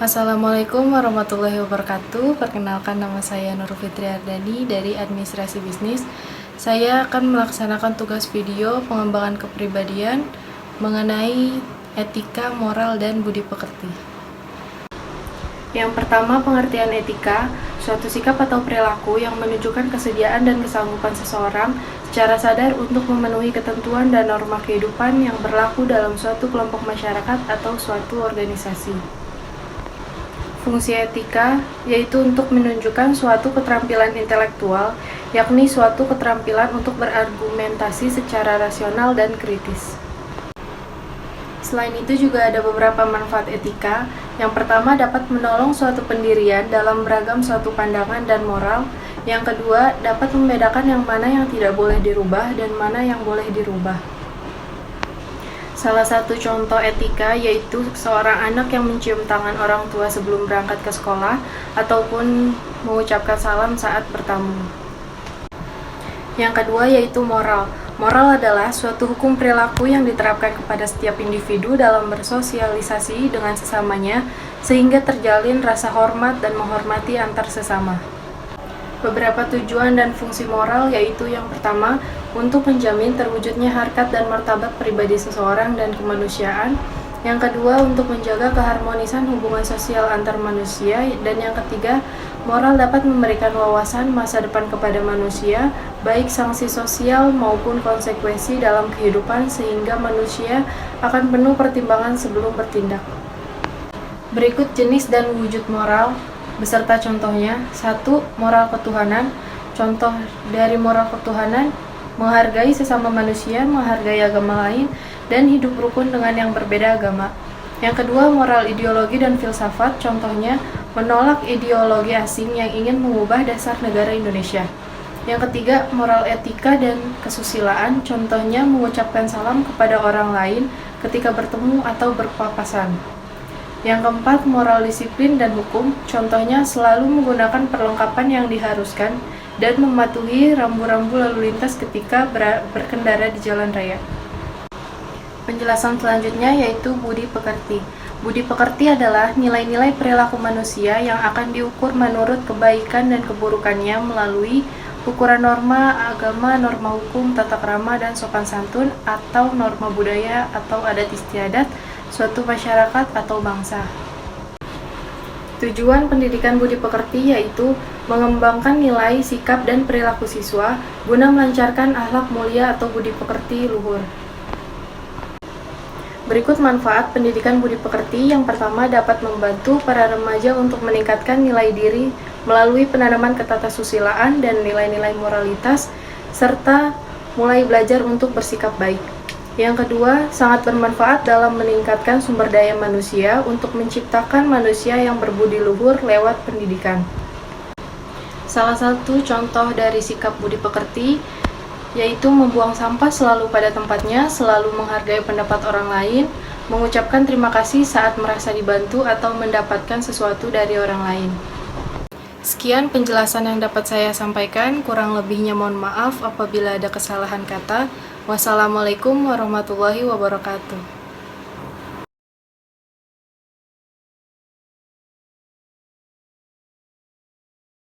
Assalamualaikum warahmatullahi wabarakatuh. Perkenalkan, nama saya Nur Fitri Ardani dari Administrasi Bisnis. Saya akan melaksanakan tugas video pengembangan kepribadian mengenai etika, moral, dan budi pekerti. Yang pertama, pengertian etika, suatu sikap atau perilaku yang menunjukkan kesediaan dan kesanggupan seseorang secara sadar untuk memenuhi ketentuan dan norma kehidupan yang berlaku dalam suatu kelompok masyarakat atau suatu organisasi. Fungsi etika yaitu untuk menunjukkan suatu keterampilan intelektual, yakni suatu keterampilan untuk berargumentasi secara rasional dan kritis. Selain itu juga ada beberapa manfaat etika. Yang pertama, dapat menolong suatu pendirian dalam beragam suatu pandangan dan moral. Yang kedua, dapat membedakan yang mana yang tidak boleh dirubah dan mana yang boleh dirubah. Salah satu contoh etika yaitu seorang anak yang mencium tangan orang tua sebelum berangkat ke sekolah ataupun mengucapkan salam saat bertamu. Yang kedua yaitu moral. Moral adalah suatu hukum perilaku yang diterapkan kepada setiap individu dalam bersosialisasi dengan sesamanya sehingga terjalin rasa hormat dan menghormati antar sesama. Beberapa tujuan dan fungsi moral yaitu yang pertama, untuk menjamin terwujudnya harkat dan martabat pribadi seseorang dan kemanusiaan. Yang kedua, untuk menjaga keharmonisan hubungan sosial antar manusia. Dan yang ketiga, moral dapat memberikan wawasan masa depan kepada manusia, baik sanksi sosial maupun konsekuensi dalam kehidupan sehingga manusia akan penuh pertimbangan sebelum bertindak. Berikut jenis dan wujud moral beserta contohnya. 1. Moral ketuhanan. Contoh dari moral ketuhanan: menghargai sesama manusia, menghargai agama lain, dan hidup rukun dengan yang berbeda agama. Yang kedua, moral ideologi dan filsafat. Contohnya, menolak ideologi asing yang ingin mengubah dasar negara Indonesia. Yang ketiga, moral etika dan kesusilaan. Contohnya, mengucapkan salam kepada orang lain ketika bertemu atau berpapasan. Yang keempat, moral disiplin dan hukum. Contohnya, selalu menggunakan perlengkapan yang diharuskan dan mematuhi rambu-rambu lalu lintas ketika berkendara di jalan raya. Penjelasan selanjutnya yaitu budi pekerti. Budi pekerti adalah nilai-nilai perilaku manusia yang akan diukur menurut kebaikan dan keburukannya melalui ukuran norma agama, norma hukum, tata krama, dan sopan santun, atau norma budaya atau adat istiadat suatu masyarakat atau bangsa. Tujuan pendidikan budi pekerti yaitu mengembangkan nilai, sikap, dan perilaku siswa guna melancarkan akhlak mulia atau budi pekerti luhur. Berikut manfaat pendidikan budi pekerti. Yang pertama, dapat membantu para remaja untuk meningkatkan nilai diri melalui penanaman ketatasusiliaan dan nilai-nilai moralitas, serta mulai belajar untuk bersikap baik. Yang kedua, sangat bermanfaat dalam meningkatkan sumber daya manusia untuk menciptakan manusia yang berbudi luhur lewat pendidikan. Salah satu contoh dari sikap budi pekerti yaitu membuang sampah selalu pada tempatnya, selalu menghargai pendapat orang lain, mengucapkan terima kasih saat merasa dibantu atau mendapatkan sesuatu dari orang lain. Sekian penjelasan yang dapat saya sampaikan, kurang lebihnya mohon maaf apabila ada kesalahan kata. Wassalamualaikum warahmatullahi wabarakatuh.